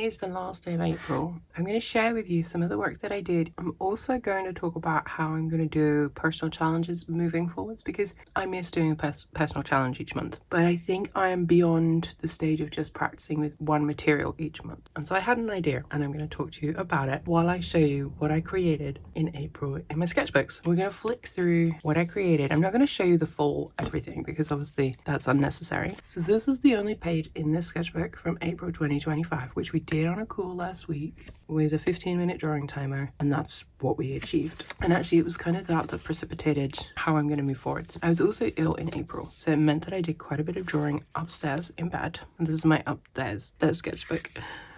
is the last day of April, I'm going to share with you some of the work that I did. I'm also going to talk about how I'm going to do personal challenges moving forwards, because I miss doing a personal challenge each month. But I think I am beyond the stage of just practicing with one material each month. And so I had an idea, and I'm going to talk to you about it while I show you what I created in April in my sketchbooks. We're going to flick through what I created. I'm not going to show you the full everything because obviously that's unnecessary. So this is the only page in this sketchbook from April 2025, which we did on a call last week with a 15-minute drawing timer, and that's what we achieved. And actually it was kind of that precipitated how I'm going to move forward. I was also ill in April, so it meant that I did quite a bit of drawing upstairs in bed. And this is my upstairs sketchbook.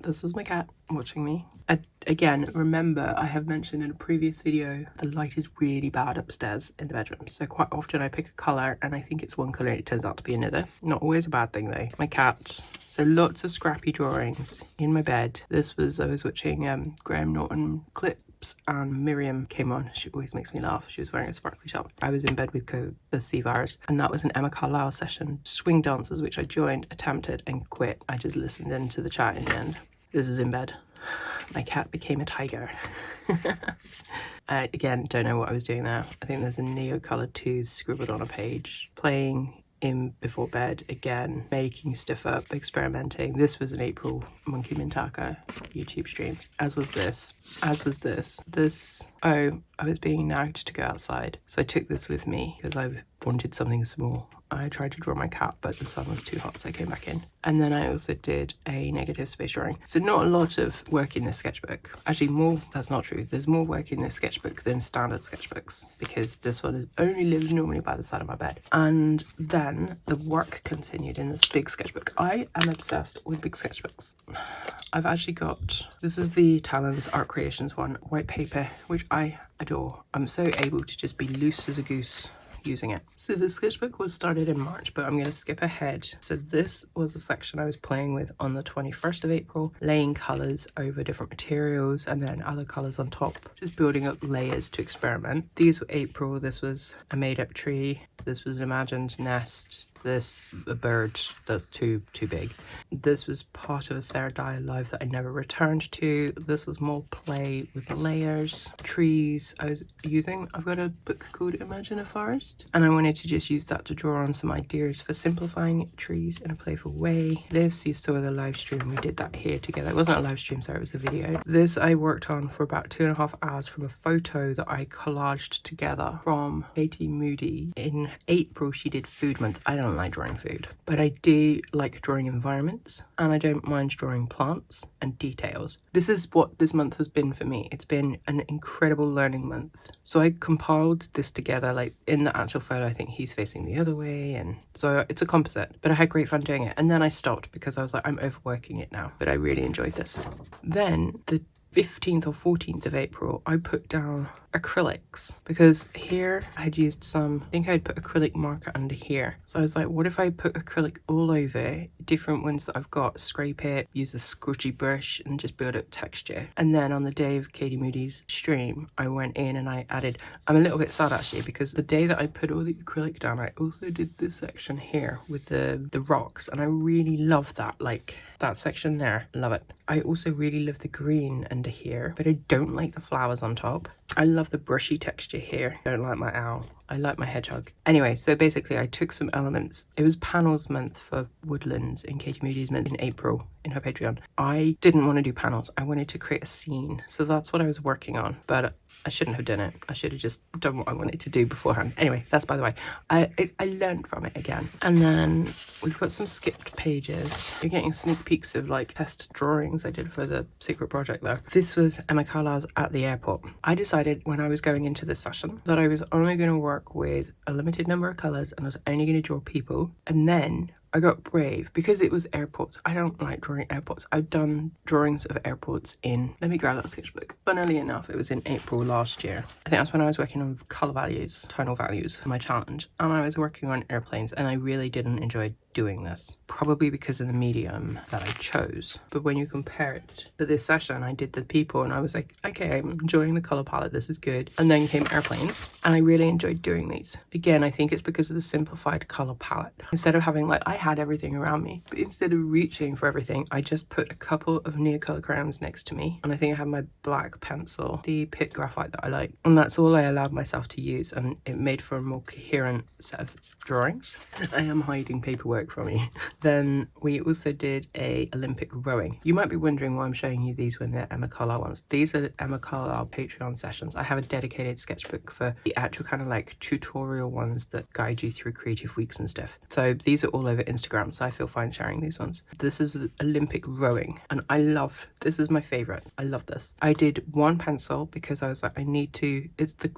This is my cat watching me. Again, remember, I have mentioned in a previous video, the light is really bad upstairs in the bedroom. So quite often I pick a colour and I think it's one colour and it turns out to be another. Not always a bad thing though. My cat. So lots of scrappy drawings in my bed. This was, I was watching Graham Norton clips and Miriam came on. She always makes me laugh. She was wearing a sparkly top. I was in bed with the sea virus, and that was an Emma Carlisle session. Swing dances, which I joined, attempted and quit. I just listened into the chat in the end. This was in bed. My cat became a tiger. I, again, don't know what I was doing there. I think there's a Neocolor 2 scribbled on a page. Playing in before bed again, making stuff up, experimenting. This was an April Monkey Mintaka YouTube stream, as was this. Oh, I was being nagged to go outside, so I took this with me because I wanted something small. I tried to draw my cat, but the sun was too hot, so I came back in. And then I also did a negative space drawing. So not a lot of work in this sketchbook. Actually, more, that's not true. There's more work in this sketchbook than standard sketchbooks, because this one only lives normally by the side of my bed. And then the work continued in this big sketchbook. I am obsessed with big sketchbooks. I've actually got, this is the Talons Art Creations one, white paper, which I adore. I'm so able to just be loose as a goose using it. So the sketchbook was started in March, but I'm going to skip ahead. So this was a section I was playing with on the 21st of April, laying colours over different materials and then other colours on top, just building up layers to experiment. These were April. This was a made-up tree. This was an imagined nest. This, a bird that's too big. This was part of a Sarah Dyer live that I never returned to. This was more play with layers. Trees I was using. I've got a book called Imagine a Forest, and I wanted to just use that to draw on some ideas for simplifying trees in a playful way. This, you saw the live stream, we did that here together. It wasn't a live stream, sorry, it was a video. This I worked on for about 2.5 hours from a photo that I collaged together from Katie Moody. In April she did Food Month. I don't like drawing food, but I do like drawing environments, and I don't mind drawing plants and details. This is what this month has been for me. It's been an incredible learning month. So I compiled this together, like in the actual photo I think he's facing the other way, and so it's a composite, but I had great fun doing it. And then I stopped because I was like, I'm overworking it now, but I really enjoyed this. Then the 15th or 14th of April, I put down acrylics, because here I had used some, I think I'd put acrylic marker under here. So I was like, what if I put acrylic all over different ones that I've got, scrape it, use a squishy brush and just build up texture. And then on the day of Katie Moody's stream, I went in and I added, I'm a little bit sad actually, because the day that I put all the acrylic down, I also did this section here with the rocks, and I really love that, like that section there, love it. I also really love the green under here, but I don't like the flowers on top. I love the brushy texture here. Don't like my owl. I like my hedgehog. Anyway, so basically I took some elements. It was panels month for woodlands in Katie Moody's month in April in her Patreon. I didn't want to do panels. I wanted to create a scene. So that's what I was working on, but I shouldn't have done it. I should have just done what I wanted to do beforehand. Anyway, that's by the way. I learned from it again. And then we've got some skipped pages. You're getting sneak peeks of like test drawings I did for the secret project though. This was Emma Carlisle's At the Airport. I decided when I was going into this session that I was only going to work with a limited number of colours, and I was only going to draw people. And then I got brave because it was airports. I don't like drawing airports. I've done drawings of airports in, let me grab that sketchbook. Funnily enough, it was in April last year. I think that's when I was working on colour values, tonal values, my challenge. And I was working on airplanes, and I really didn't enjoy doing this, probably because of the medium that I chose. But when you compare it to this session, I did the people and I was like, okay, I'm enjoying the color palette, this is good. And then came airplanes, and I really enjoyed doing these. Again, I think it's because of the simplified color palette. Instead of having like, I had everything around me. But instead of reaching for everything, I just put a couple of Neocolor crayons next to me. And I think I had my black pencil, the Pitt graphite that I like. And that's all I allowed myself to use. And it made for a more coherent set of drawings. I am hiding paperwork from you. Then we also did a Olympic rowing. You might be wondering why I'm showing you these when they're Emma Carlisle ones. These are Emma Carlisle Patreon sessions. I have a dedicated sketchbook for the actual kind of like tutorial ones that guide you through creative weeks and stuff. So these are all over Instagram, so I feel fine sharing these ones. This is Olympic rowing, and this is my favorite. I love this. I did one pencil because I was like, I need to, it's the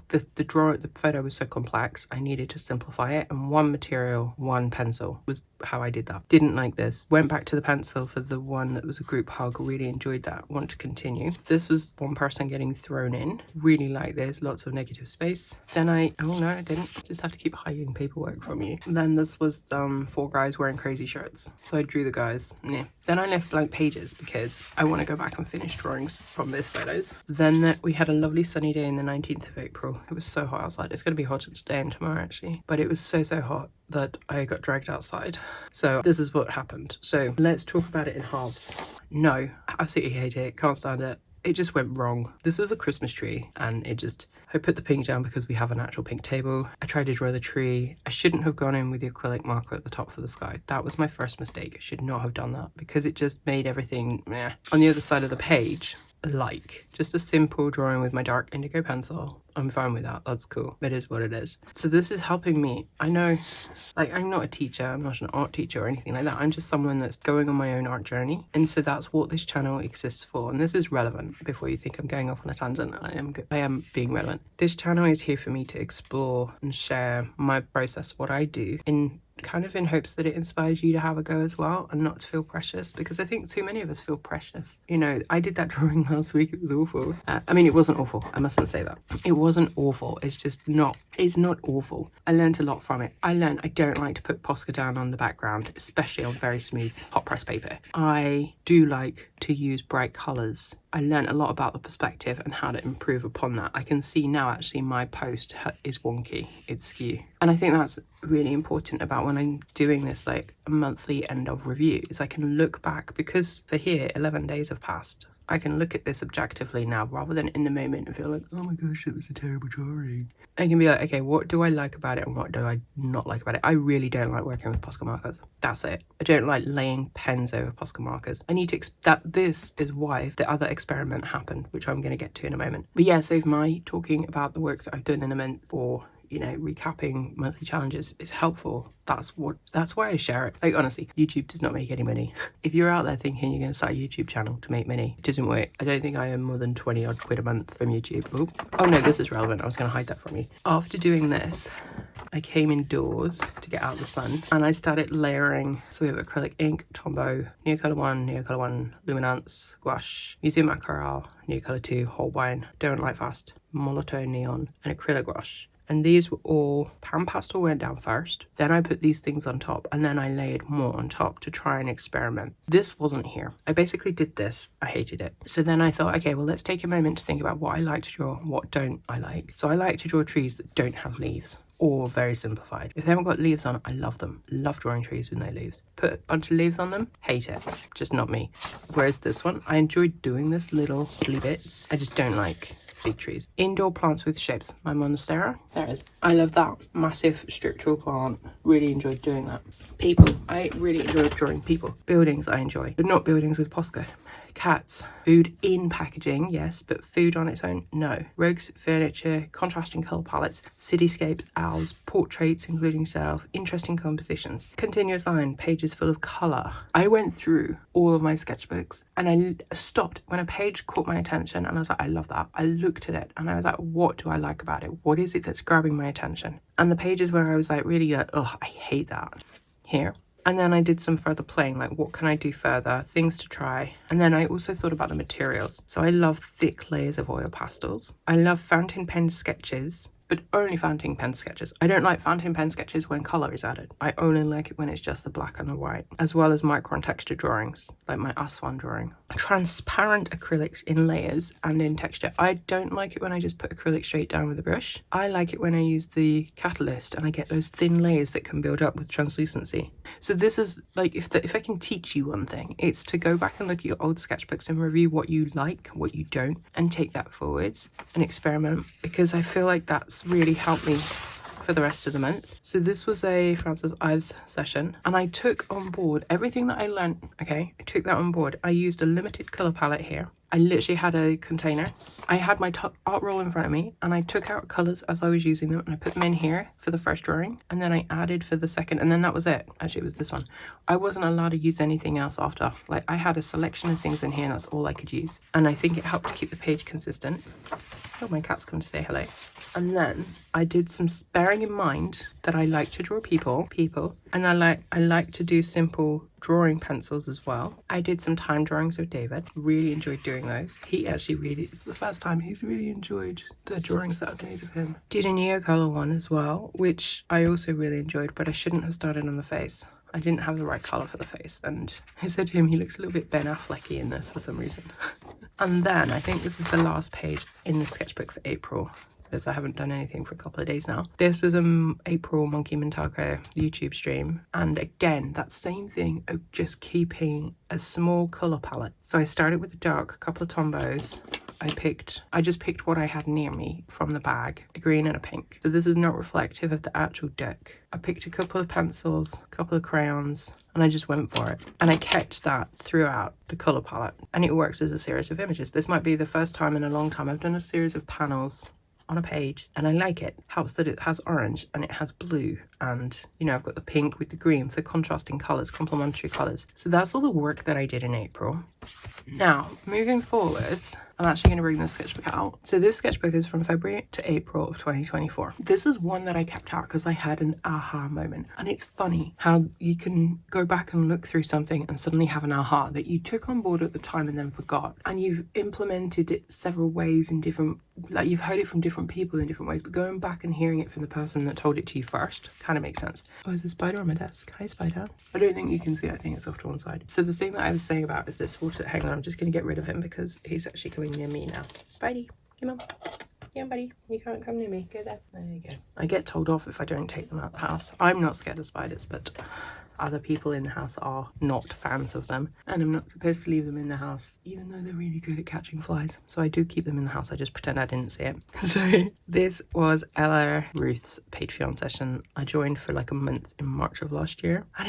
photo was so complex, I needed to simplify it, and one material, one pencil was how I did that. Didn't like this. Went back to the pencil for the one that was a group hug. Really enjoyed that. Want to continue. This was one person getting thrown in. Really like this. Lots of negative space. Then oh no, I didn't. Just have to keep hiding paperwork from you. Then this was 4 guys wearing crazy shirts. So I drew the guys. Yeah. Then I left blank pages because I want to go back and finish drawings from those photos. Then we had a lovely sunny day in the 19th of April. It was so hot outside. It's going to be hotter today and tomorrow actually. But it was so hot that I got dragged outside. So this is what happened. So let's talk about it in halves. No, absolutely hate it. Can't stand it. It just went wrong. This is a Christmas tree and I put the pink down because we have an actual pink table. I tried to draw the tree. I shouldn't have gone in with the acrylic marker at the top for the sky. That was my first mistake. I should not have done that because it just made everything meh. On the other side of the page, just a simple drawing with my dark indigo pencil. I'm fine with that. That's cool. It is what it is. So this is helping me. I know, like, I'm not a teacher. I'm not an art teacher or anything like that. I'm just someone that's going on my own art journey. And so that's what this channel exists for. And this is relevant. Before you think I'm going off on a tangent, I am being relevant. This channel is here for me to explore and share my process, what I do, in hopes that it inspires you to have a go as well and not to feel precious, because I think too many of us feel precious. You know, I did that drawing last week. It was awful. I mean, it wasn't awful. I mustn't say that. It wasn't awful. It's not awful. I learned a lot from it. I learned I don't like to put Posca down on the background, especially on very smooth hot press paper. I do like to use bright colours. I learned a lot about the perspective and how to improve upon that. I can see now actually my post is wonky, it's skew. And I think that's really important about when I'm doing this like a monthly end of review, is I can look back, because for here 11 days have passed. I can look at this objectively now rather than in the moment and feel like, oh my gosh, it was a terrible drawing. I can be like, okay, what do I like about it and what do I not like about it? I really don't like working with Posca markers. That's it. I don't like laying pens over Posca markers. I need to this is why the other experiment happened, which I'm going to get to in a moment. But yeah, so my talking about the work that I've done in a month, or you know, recapping monthly challenges is helpful. That's why I share it. Like, honestly, YouTube does not make any money. If you're out there thinking you're going to start a YouTube channel to make money, it doesn't work. I don't think I earn more than 20 odd quid a month from YouTube. Oh no, this is relevant. I was going to hide that from you. After doing this, I came indoors to get out of the sun and I started layering. So we have acrylic ink, Tombow, Neocolor 1, Luminance, Gouache, Museum Aquarelle, Neocolor 2, Holbein, Don't Light Fast, Molotow Neon, and acrylic gouache. And these were all, pan pastel went down first, then I put these things on top, and then I layered more on top to try and experiment. This wasn't here. I basically did this. I hated it. So then I thought, okay, well, let's take a moment to think about what I like to draw and what don't I like. So I like to draw trees that don't have leaves, or very simplified. If they haven't got leaves on, I love them. Love drawing trees with no leaves. Put a bunch of leaves on them, hate it. Just not me. Whereas this one, I enjoyed doing this little bits. I just don't like big trees. Indoor plants with shapes. My monstera. There it is. I love that. Massive structural plant. Really enjoyed doing that. People. I really enjoyed drawing people. Buildings I enjoy, but not buildings with Posca. Cats. Food in packaging, yes, but food on its own, no. Rugs, furniture, contrasting colour palettes, cityscapes, owls, portraits including self, interesting compositions. Continuous line, pages full of colour. I went through all of my sketchbooks and I stopped when a page caught my attention and I was like, I love that. I looked at it and I was like, what do I like about it? What is it that's grabbing my attention? And the pages where I was like really like, oh, I hate that. Here. And then I did some further playing, like what can I do further, things to try. And then I also thought about the materials. So I love thick layers of oil pastels. I love fountain pen sketches, but only fountain pen sketches. I don't like fountain pen sketches when colour is added. I only like it when it's just the black and the white, as well as micro and texture drawings, like my Aswan drawing. Transparent acrylics in layers and in texture. I don't like it when I just put acrylic straight down with a brush. I like it when I use the catalyst and I get those thin layers that can build up with translucency. So this is like, if I can teach you one thing, it's to go back and look at your old sketchbooks and review what you like, what you don't, and take that forwards and experiment, because I feel like that's really helped me for the rest of the month. So this was a Francis Ives session, and I took on board everything that I learned. Okay, I took that on board. I used a limited color palette here. I literally had a container. I had my art roll in front of me, and I took out colors as I was using them, and I put them in here for the first drawing, and then I added for the second, and then that was it. Actually, it was this one. I wasn't allowed to use anything else after. Like, I had a selection of things in here, and that's all I could use. And I think it helped to keep the page consistent. Oh, my cat's come to say hello. And then I did some, bearing in mind that I like to draw people, and I like to do simple drawing pencils as well. I did some time drawings with David. Really enjoyed doing those. He actually really, it's the first time he's really enjoyed the drawings that I've made of him. Did a Neocolor one as well, which I also really enjoyed, but I shouldn't have started on the face. I didn't have the right colour for the face, and I said to him he looks a little bit Ben Affleck-y in this for some reason. And then I think this is the last page in the sketchbook for April, because I haven't done anything for a couple of days now. This was April Monkey Mintaka YouTube stream, and again that same thing of just keeping a small colour palette. So I started with the dark, a couple of tombos. I just picked what I had near me from the bag, a green and a pink. So this is not reflective of the actual deck. I picked a couple of pencils, a couple of crayons, and I just went for it. And I kept that throughout the colour palette, and it works as a series of images. This might be the first time in a long time I've done a series of panels on a page, and I like it. Helps that it has orange and it has blue, and you know, I've got the pink with the green, so contrasting colours, complementary colours. So that's all the work that I did in April. Now moving forwards, I'm actually going to bring this sketchbook out. So this sketchbook is from February to April of 2024. This is one that I kept out because I had an aha moment. And it's funny how you can go back and look through something and suddenly have an aha that you took on board at the time and then forgot. And you've implemented it several ways in different, like you've heard it from different people in different ways, but going back and hearing it from the person that told it to you first kind of makes sense. Oh, there's a spider on my desk. Hi, spider. I don't think you can see it. I think it's off to one side. So the thing that I was saying about is this water. Hang on, I'm just going to get rid of him because he's actually coming near me now. Spidey, come on. Yeah, buddy, you can't come near me. Go there. There you go. I get told off if I don't take them out the house. I'm not scared of spiders, but other people in the house are not fans of them, and I'm not supposed to leave them in the house, even though they're really good at catching flies. So I do keep them in the house. I just pretend I didn't see it. So this was Ella Ruth's Patreon session. I joined for like a month in March of last year, and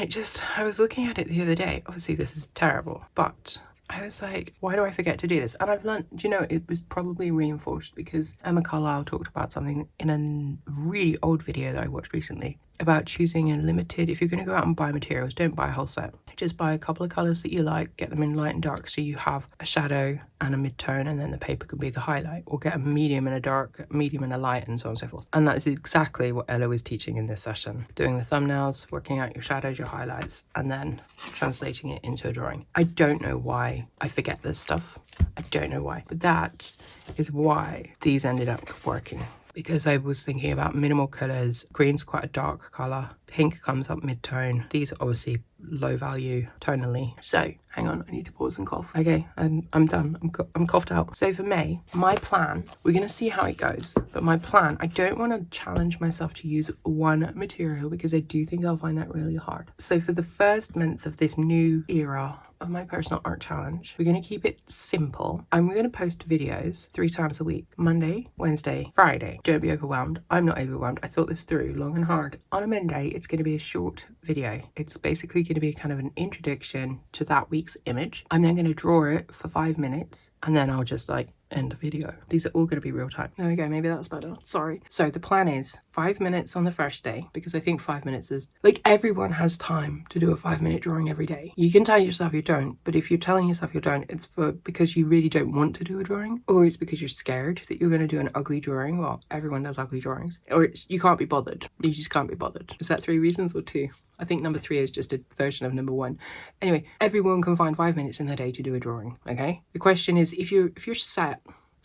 I was looking at it the other day. Obviously this is terrible, but I was like, why do I forget to do this? And I've learned, you know, it was probably reinforced because Emma Carlisle talked about something in a really old video that I watched recently about choosing a limited, if you're going to go out and buy materials, don't buy a whole set. Just buy a couple of colours that you like, get them in light and dark so you have a shadow and a mid-tone, and then the paper can be the highlight, or get a medium and a dark, medium and a light, and so on and so forth. And that is exactly what Ella was teaching in this session. Doing the thumbnails, working out your shadows, your highlights, and then translating it into a drawing. I don't know why I forget this stuff. I don't know why, but that is why these ended up working. Because I was thinking about minimal colours. Green's quite a dark colour. Pink comes up mid-tone. These are obviously low value tonally. So hang on, I need to pause and cough. Okay, I'm done. I'm coughed out. So for May, my plan, we're going to see how it goes. But my plan, I don't want to challenge myself to use one material because I do think I'll find that really hard. So for the first month of this new era of my personal art challenge, we're going to keep it simple, and we're going to post videos 3 times a week: Monday, Wednesday, Friday. Don't be overwhelmed. I'm not overwhelmed. I thought this through long and hard. On a Monday, it's going to be a short video. It's basically going to be kind of an introduction to that week's image. I'm then going to draw it for 5 minutes, and then I'll just like end the video. These are all going to be real time. There we go, maybe that's better. Sorry. So the plan is 5 minutes on the first day, because I think 5 minutes is like, everyone has time to do a 5-minute drawing every day. You can tell yourself you don't, but if you're telling yourself you don't, it's because you really don't want to do a drawing, or it's because you're scared that you're going to do an ugly drawing. Well, everyone does ugly drawings, or you can't be bothered. You just can't be bothered. Is that 3 reasons or 2? I think number 3 is just a version of number 1. Anyway, everyone can find 5 minutes in their day to do a drawing, okay? The question is, if you're set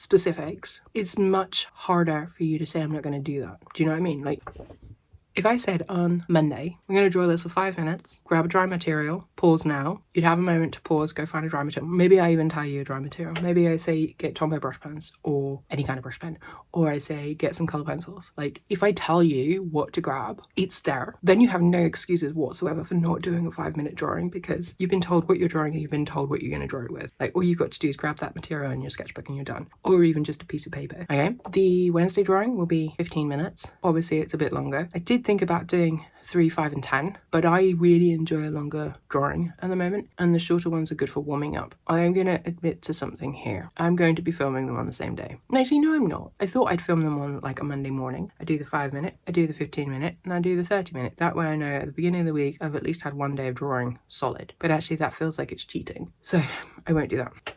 specifics, it's much harder for you to say, I'm not going to do that. Do you know what I mean? Like, if I said on Monday, we're going to draw this for 5 minutes, grab a dry material, pause now, you'd have a moment to pause, go find a dry material. Maybe I even tell you a dry material. Maybe I say get Tombow brush pens or any kind of brush pen, or I say get some colour pencils. Like, if I tell you what to grab, it's there. Then you have no excuses whatsoever for not doing a 5-minute drawing, because you've been told what you're drawing and you've been told what you're going to draw it with. Like, all you've got to do is grab that material in your sketchbook and you're done. Or even just a piece of paper. Okay, the Wednesday drawing will be 15 minutes. Obviously, it's a bit longer. I did think about doing 3, 5 and 10, but I really enjoy a longer drawing at the moment, and the shorter ones are good for warming up. I am going to admit to something here. I'm going to be filming them on the same day. And actually, no, I'm not. I thought I'd film them on like a Monday morning. I do the 5-minute, I do the 15-minute, and I do the 30-minute. That way I know at the beginning of the week I've at least had one day of drawing solid. But actually that feels like it's cheating. So I won't do that.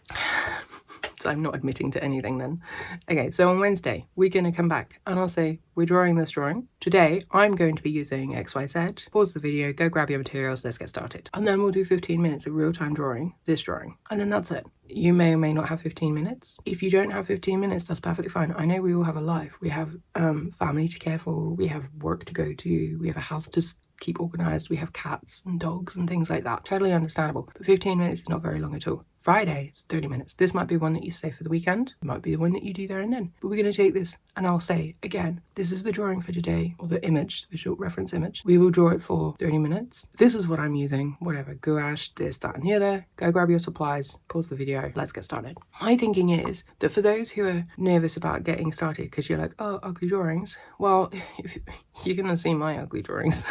So I'm not admitting to anything then. Okay, so on Wednesday, we're going to come back and I'll say, we're drawing this drawing. Today, I'm going to be using XYZ. Pause the video, go grab your materials, let's get started. And then we'll do 15 minutes of real-time drawing, this drawing. And then that's it. You may or may not have 15 minutes. If you don't have 15 minutes, that's perfectly fine. I know we all have a life. We have family to care for. We have work to go to. We have a house to keep organised. We have cats and dogs and things like that. Totally understandable. But 15 minutes is not very long at all. Friday is 30 minutes. This might be one that you save for the weekend. It might be the one that you do there and then. But we're going to take this, and I'll say again, this is the drawing for today, or the image, visual reference image. We will draw it for 30 minutes. This is what I'm using, whatever, gouache, this, that, and the other. Go grab your supplies, pause the video, let's get started. My thinking is that for those who are nervous about getting started, because you're like, oh, ugly drawings, well, if you're going to see my ugly drawings.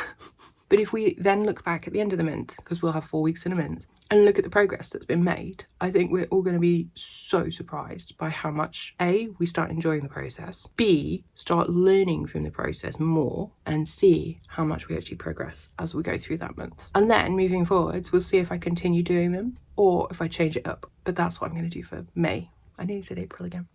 But if we then look back at the end of the month, because we'll have 4 weeks in a month, and look at the progress that's been made, I think we're all going to be so surprised by how much, A, we start enjoying the process, B, start learning from the process more, and C, how much we actually progress as we go through that month. And then moving forwards, we'll see if I continue doing them or if I change it up. But that's what I'm going to do for May. I nearly said April again.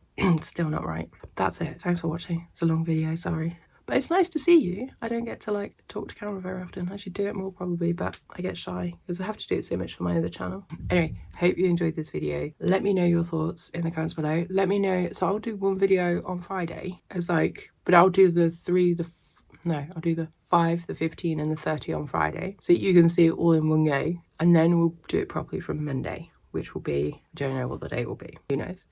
Still not right. That's it. Thanks for watching. It's a long video, sorry. But it's nice to see you. I don't get to like talk to camera very often. I should do it more probably, but I get shy because I have to do it so much for my other channel. Anyway, hope you enjoyed this video. Let me know your thoughts in the comments below. Let me know. So I'll do one video on Friday as like, but I'll do the 5, the 15 and the 30 on Friday. So you can see it all in one go. And then we'll do it properly from Monday, which will be, I don't know what the date will be. Who knows?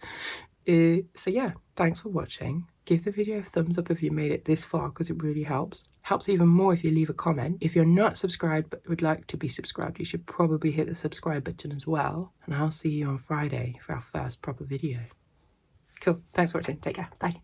So yeah, thanks for watching. Give the video a thumbs up if you made it this far, because it really helps. Helps even more if you leave a comment. If you're not subscribed but would like to be subscribed, you should probably hit the subscribe button as well. And I'll see you on Friday for our first proper video. Cool. Thanks for watching. Take care. Bye.